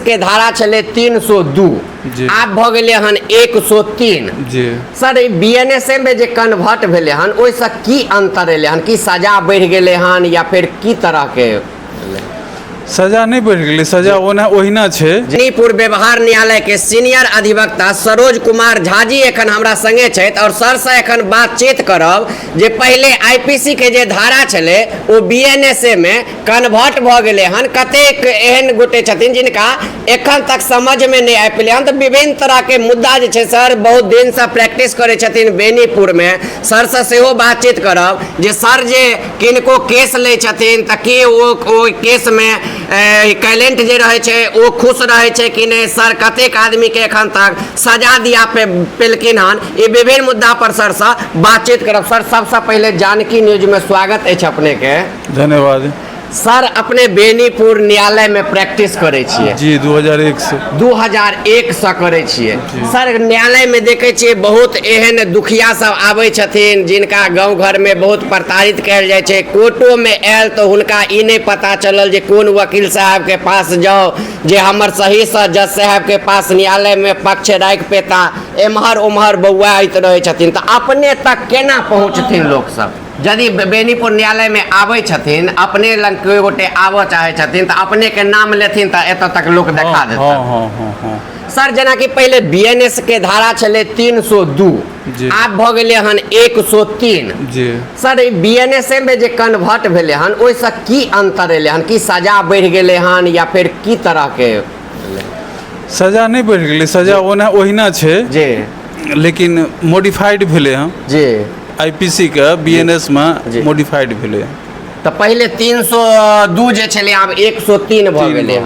के धारा चले 302 आप भ गेले हन 103 जी सर बीएनएसए में जे कन्वर्ट भेले हन ओइसे की अंतर एले हन की सजा बढ़ गेले हन या फिर की तरह के सजा नहीं बढ़ गई सजा ओहिना छे। बेनीपुर व्यवहार न्यायालय के सीनियर अधिवक्ता सरोज कुमार झा जी एखन हमरा संगे छथि और सर से एखन बातचीत करब जे पहले आईपीसी के जे धारा छले ओ बीएनएसए में कन्वर्ट भ गेले हन कतेक एहन गोटे छथिन जिनका एखन तक समझ में नहीं आबि पेले हन तो विभिन्न तरह के मुद्दा जे छे सर बहुत दिन से प्रैक्टिस करे छथिन बेनीपुर में सर से सेहो बातचीत करब जे सर जे किनको केस ले छथिन त के ओ केस में कैलेंट जे रहे छे वो खुश रहे छे कि नहीं सर कतेक आदमी के एखन तक सजा दिया पेलकिन हन ये विभिन्न मुद्दा पर सर से बातचीत करब। सर सबसे पहले जानकी न्यूज में स्वागत है अपने के। धन्यवाद सर अपने बेनीपुर न्यायालय में प्रैक्टिस करे छिए जी 2001 से 2001 से करे छिए सर न्यायालय में देखे छिए बहुत एहन दुखिया सब आवे छथिन जिनका गांव घर में बहुत प्रताड़ित कैल जाय छे कोर्टो में आयल तो हुनका ई नहीं पता चलल जे कौन वकील साहब के पास जाओ जे हमर सही से जज साहब के पास न्यायालय में पक्ष राख पेता एम्हर ओम्हर बौआइत रहे छथिन तो अपने तक केना पहुँचथिन लोग सब यदि बेनीपुर न्यायालय में आवे छथिन अपने लंग कोई गोटे आवे चाहे छथिन तो अपने के नाम लेथिन तो एत तक लोग देखा देता सर जना कि पहले बीएनएस के धारा चले 302 आप भ गेले हन 103 जी सर बीएनएसए में जे कन्वर्ट भेले हन ओइसे की अंतर एले हन की सजा बढ़ गेले हन या फिर की तरह के सजा नहीं बढ़ गई सजा ओहिना छे जी लेकिन मॉडिफाइड भेले हन जी आईपीसी का बीएनएस में मॉडिफाइड भेले तो पहले 302 जे छले आब 103 भ गेले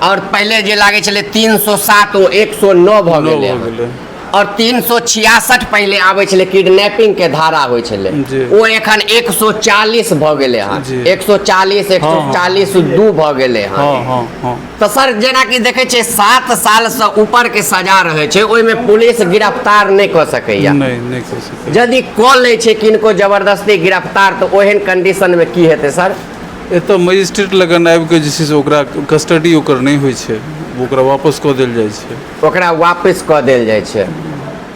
और पहले जे लागे छले 307 ओ 109 भ गेले और 366 पहले आवे छले किडनैपिंग के धारा होय छले वो एखन 140 भ गेले हन 140 140 2 भ गेले हन तो सर जेना कि देखे छे 7 साल से ऊपर के सजा रहे छे ओय में पुलिस गिरफ्तार नहीं कर सकैया नहीं कर सकै यदि कॉल ले छे किनको जबरदस्ती गिरफ्तार तो ओहन कंडीशन में की हेते सर एतो मजिस्ट्रेट लगन आबि के जे छै से ओकरा कस्टडी ओकर नहीं होय छै ओकरा वापस क देल जाय छै ओकरा वापस क देल जाय छै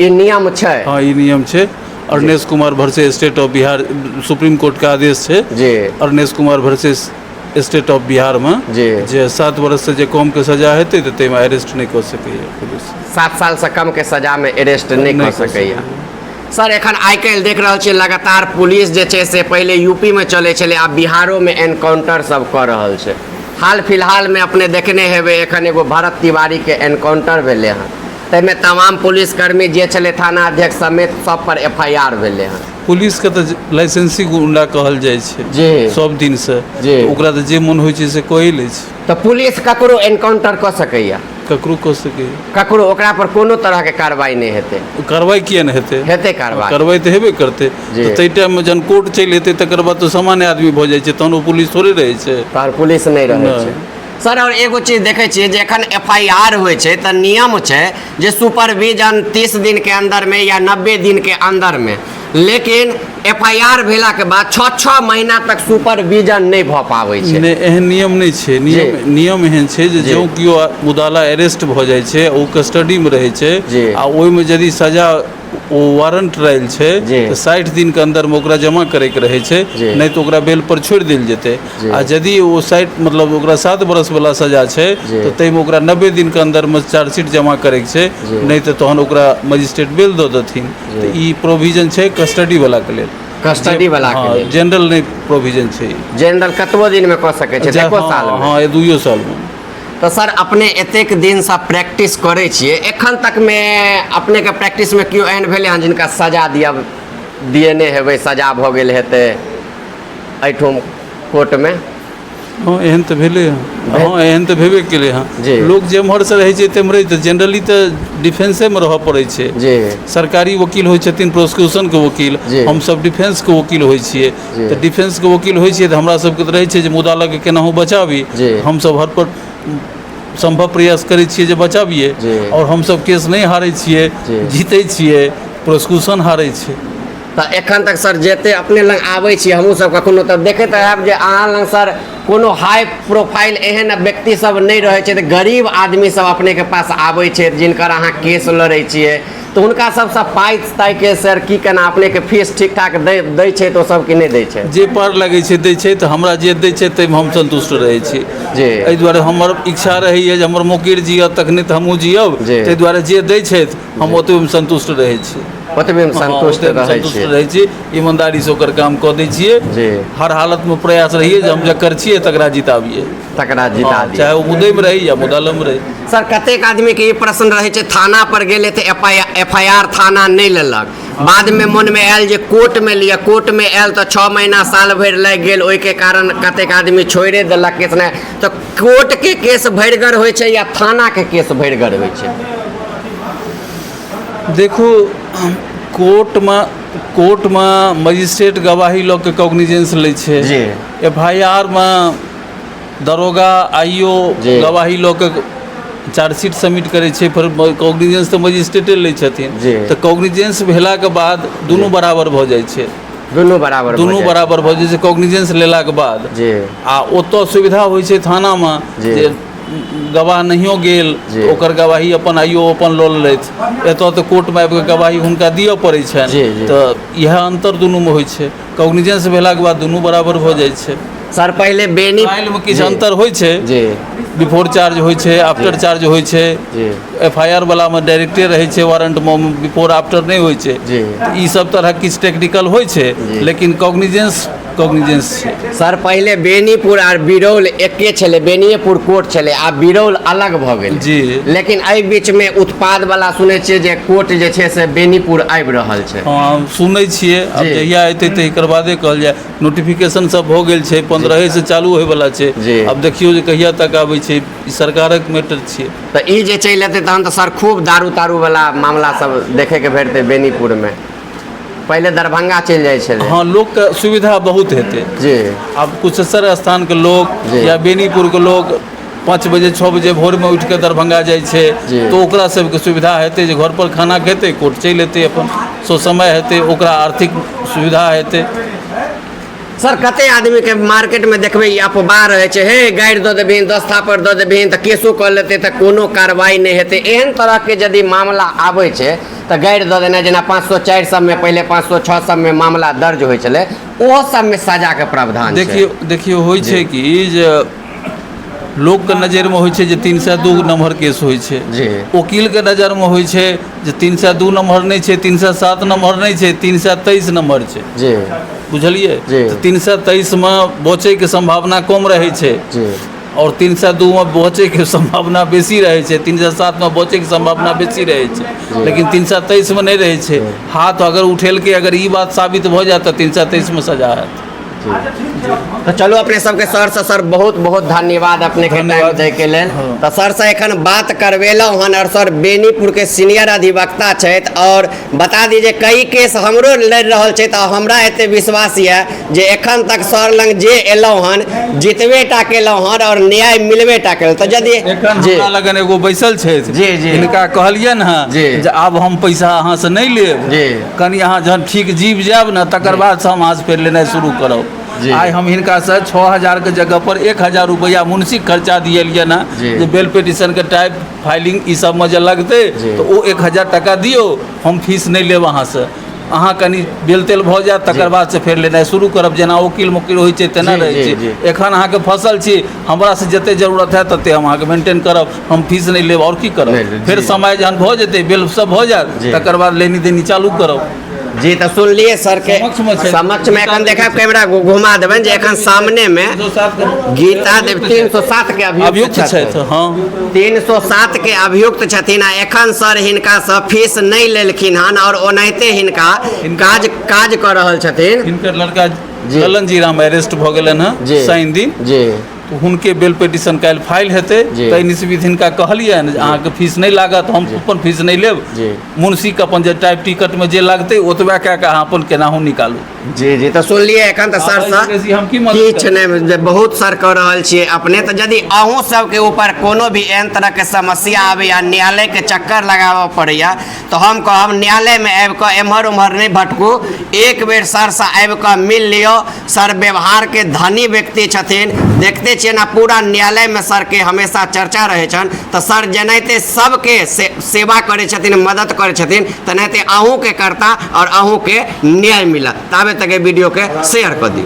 ई नियम छै। हाँ ई नियम छै Arnesh Kumar versus state of Bihar supreme court का आदेश छै जी Arnesh Kumar versus state of Bihar में जे 7 वर्ष से जे कम के सजा हेतै त तैमे अरेस्ट नहीं कर सकैया पुलिस 7 साल से कम के सजा में अरेस्ट नहीं कर सकैया। सर एखन आइ काल्हि देख रहल छियै लगातार पुलिस जे छै से पहले यूपी में चले छले आब बिहारो में एनकाउंटर सब कर रहल छै हाल फिलहाल में अपने देखने हेबे एखन एगो भरत तिवारी के एनकाउंटर भेले हन तैमे तमाम पुलिसकर्मी जे छले थाना अध्यक्ष समेत सब पर एफआईआर भेले हन पुलिस के तो लाइसेंसी गुंडा कहल जाय छै जी सब दिन से ओकरा तो जे मन होय छै से कहि लै छै तो पुलिस ककरो एनकाउंटर क सकैया ककरो कऽ सकै ककरो ओकरा पर कोनो तरह के कार्रवाई नहीं हेतै कार्रवाई किया नहीं हेतै हेतै कार्रवाई तो हेबे करते तो तै टाइम में जन कोर्ट चलि एतै तकर बाद तो सामान्य आदमी भ जाय छै तहन ओ पुलिस थोड़े रहै छै तहन पुलिस नहीं रहै छै। सर और एगो चीज देखे छिए जे एखन एफआईआर होय छै त नियम छै जे सुपरविजन 30 दिन के अंदर में या 90 दिन के अंदर में लेकिन एफआईआर भेला के बाद 6 महीना तक सुपरविजन नहीं भ पाबै छै नहीं एहन नियम नहीं छै नियम एहन छै जे जो कियो मुदाला अरेस्ट भ जाय छै ओ कस्टडी में रहे छै आ ओय में यदि सजा ओ वारंट रहल छै तो 60 दिन के अंदर में ओकरा जमा करे के रहे छै नहीं तो ओकरा बेल पर छोड़ देल जेते आ यदि ओ 60 मतलब ओकरा 7 बरस वाला सजा छै तो तै में ओकरा 90 दिन के अंदर में चार्जशीट जमा करे के छै नहीं तो तहन ओकरा मजिस्ट्रेट बेल दऽ देथिन तो ई प्रोविजन छै कस्टडी वाला के लेल कस्टडी वाला के लेल जनरल नहीं प्रोविजन छै जनरल कतबो दिन में क सकै छै एको साल में हां 2 साल में तो सर अपने एतेक दिन से प्रैक्टिस करे छिए एखन तक में अपने के प्रैक्टिस में क्यों एहन भेले हन जिनका सजा दिए नहीं हेबै सजा भ गेल हेतै एठुम कोर्ट में हाँ एहन तो भेले हाँ एहन तो भेबे केले हाँ लोग जेम्हर से रहे छै तेम्हरे तो जनरली तो डिफेंसे में रह पड़े छै सरकारी वकील होय छथिन प्रोसिक्यूशन के वकील हम सब डिफेंस के वकील होय छिए तो डिफेंस के वकील होय छिए तो हमरा सब के रहे छै जे मुद्दा के केनाहु बचाबी हम सब हर पर संभव प्रयास करे छिए जे बचाबिए और हम सब केस नहीं हारे छिए जीते छिए प्रोसिक्यूशन हारे छै तो एखन तक सर जेते अपने लंग आवे छी हमहू सब कखनो तब देखैत रहब जे अहाँ लंग सर कोनो हाई प्रोफाइल एहन व्यक्ति सब नहीं रहे छै, गरीब आदमी सब अपने के पास आबै छै जिनकर अहाँ केस लड़ै छियै, तो हुनका सबसँ पाइ ताइ के सर की केना अपने के फीस ठीक ठाक दै छै तो सब कि नहीं दै छै? जे पार लगै छै दै छै, तऽ हमरा जे दै छै ताहिमे हम संतुष्ट रहै छी जी। एहि दुआरे हमर इच्छा रहैए जे हमर मोकीर जियत तखने तऽ हमहूँ जियब, ताहि दुआरे जे दै छथि हम ओतबेमे संतुष्ट रहै छी, ओतबे में संतुष्ट रहै छी, ईमानदारी से ओकर काम कऽ दै छियै। हर हालत में प्रयास रहिए जे हम जकर छियै तकरा जिताबिए, चाहे वो मुद्दे में रही या मुदालम में रही। सर कतेक आदमी के ये प्रश्न रहे छै थाना पर गेले तो FIR थाना नहीं लेलक, बाद में मन में आयल जे कोर्ट में लिया, कोर्ट में आयल तो 6 महीना साल भर लग गेल, ओहि के कारण कतेक आदमी छोड़े देलक केस नहीं। तो कोर्ट के केस भरिगर होइ छै या थाना के केस भरिगर होइ छै? देखो कोर्ट में मजिस्ट्रेट गवाही लऽ के कॉग्निजेंस लै छै, FIR में दरोगा IO गवाही लऽ के चार्जशीट सबमिट करै छै, फिर कॉग्निजेंस तऽ मजिस्ट्रेटे लै छथिन, तऽ कॉग्निजेंस भेलाके बाद दुनू बराबर भऽ जाइ छै, दुनू बराबर भऽ जाइ छै कॉग्निजेंस लेलाके बाद। आ ओतऽ सुविधा होइ छै थानामे जे गवाह नहियो गेल ओकर गवाही अपन IO अपन लऽ लेथि, एतऽ तऽ कोर्टमे आबि कऽ गवाही हुनका दिअ पड़ै छनि, तऽ इएह अंतर दुनूमे होइ छै। कॉग्निजेंस भेलाके बाद दुनू बराबर भऽ जाइ छै। सर पहले बेनी फाइलमे किछु अंतर होइ छै, बिफोर चार्ज होइ छै, आफ्टर चार्ज होइ छै, FIR वालामे डायरेक्टे रहै छै, वारंटमे बिफोर आफ्टर नहीं होइ छै, ई सब तरह किछु टेक्निकल होइ छै, लेकिन कॉग्निजेंस छै। सर पहले बेनीपुर और बिरौल एके छलै, बेनीपुर कोर्ट छलै, आब बिरौल अलग भऽ गेल जी, लेकिन एहि बीच में उत्पाद वाला सुनै छियै जे कोर्ट जे छै से बेनीपुर आबि रहल छै। हाँ सुनै छियै, अब जहिया एतै तऽ एकर बादे कहल जाय। नोटिफिकेशन सब भऽ गेल छै, 15 से चालू होय वाला छै, अब देखियो जे कहिया तक आबै छै, ई सरकारक मैटर छियै। तऽ ई जे चलि एतै तहन तऽ सर खूब दारू तारू वाला मामला सब देखे के भेटतै बेनीपुर में, पहले दरभंगा चल जाए छले। हाँ लोग के सुविधा बहुत हेतै जी। अब कुशेश्वर स्थान के लोग या बेनीपुर के लोग 5 बजे 6 बजे भोर में उठ के दरभंगा जाए छे, तो ओकरा सबके सुविधा हेतै जे घर पर खाना खेतै, कोर्ट चलि एतै, अपन सो समय हेतै, ओकरा आर्थिक सुविधा हेतै। सर कते आदमी के मार्केट में देखबे अफवाह रहे छे, हे गाड़ी दऽ देबहिन 10 थापर दऽ देबहिन तऽ केसो कऽ लेतै तऽ कोनो कार्रवाई नहीं हेतै। एहन तरह के यदि मामला आबै छै तऽ गाड़ी दऽ देना, जेना 504 सब में पहले 506 सब में मामला दर्ज होइ छलै, ओहो सब में सजा के प्रावधान छै। देखियो होइ छै कि जे लोग के नजर में होइ छै जे 302 नंबर केस होइ छै, वकील के नजर में होइ छै जे 302 नंबर नहीं छै, 307 नंबर नहीं छै, 323 नंबर छै जी, बुझलिए। तो 323 में बचे के संभावना कम रहे छै और 302 में बचे के संभावना बेसी रहे छै, 307 में बचे के संभावना बेसी रहे छै, लेकिन 323 में नहीं रहे छै। हाथ अगर उठेल के अगर ई बात साबित हो जाए तो 323 में सजा है। तो चलो अपने सबके सर से सर बहुत बहुत धन्यवाद अपने के टाइम दे के लेल। तो सर से एखन बात करवेलहुँ हन और सर बेनीपुर के सीनियर अधिवक्ता छथि, और बता दीजिए कई केस हमरो लड़ रहल छै, तो हमरा एते विश्वास है जे एखन तक सर लंग जे एलहुँ हन जितबे टा केलहुँ हन और न्याय मिलबे टा केल। तो यदि हमरा लगन एगो बैसल छै जी जी, इनका कहलियन हँ जे आब हम पैसा अहाँ से नहीं लेब, कनी अहाँ जहन ठीक जीव जायब न तकर बाद से हम अहाँ से फेर लेनाइ शुरू करब। आइ हम हिनका से 6000 के जगह पर 1000 रुपया मुंसिक खर्चा दिए ना, जे बेल पिटिशन के टाइप फाइलिंग ई सब में जे लगते तो वो 1000 टका दियो, हम फीस नहीं लेब अहाँ से, अहाँ कनी बेल तेल भऽ जायत तकर बाद से फेर लेनाइ शुरू करब, जेना वकील मुकील होइ छै तेना रहै छै। एखन अहाँके फसल छी, हमरा से जते जरूरत है तते हम अहाँके मेंटेन करब, हम फीस नहीं लेब और की करब। फिर समय जहन भऽ जेतै, बेल सब भऽ जायत तकर बाद लेनी देनी चालू करब जी। तो सुन लिए सर के समक्ष में एखन देखा कैमरा घुमा देबन जे एखन सामने में गीता देव 307 के अभियुक्त छथि, हाँ 307 के अभियुक्त छथिन। एखन सर हिनका से फीस नहीं लेलखिन हन और ओनाहिते हिनका काज कर रहल छथिन। हिनकर लड़का ललन जी राम अरेस्ट भऽ गेलन हँ साइन दिन जी, हुनके बेल पिटिशन काल्हि फाइल हेतै, ताहि निस्बित हिनका कहलियनि अहाँके फीस नहीं लागत, हम अपन फीस नहीं लेब, मुंशी के अपन जे टाइप टिकट में जे लगतै ओतबा कऽ के अहाँ अपन केनाहू निकालू। जी जी तो सुनलिए एखन तो सर से हम की मदद किछु नहीं बहुत सर कह रहल छियै अपने तो यदि अहूँ सबके ऊपर कोनो भी एहन तरह के समस्या आवे या न्यायालय के चक्कर लगाबऽ पड़ैया तो हम कहब न्यायालय में आबि कऽ एम्हर उम्हर नहीं भटकू, एक बेर सर से आबि कऽ मिल लियो। सर व्यवहार के धनी व्यक्ति छथिन, देखते छियै ना पूरा न्यायालय में सर के हमेशा चर्चा रहे छन। तो सर जेनाहिते सबके सेवा करे छथिन, मदद करे छथिन, तेनाहिते अहूँ के करता और अहूँ के न्याय मिलत। ताबे तक वीडियो के शेयर कर दी।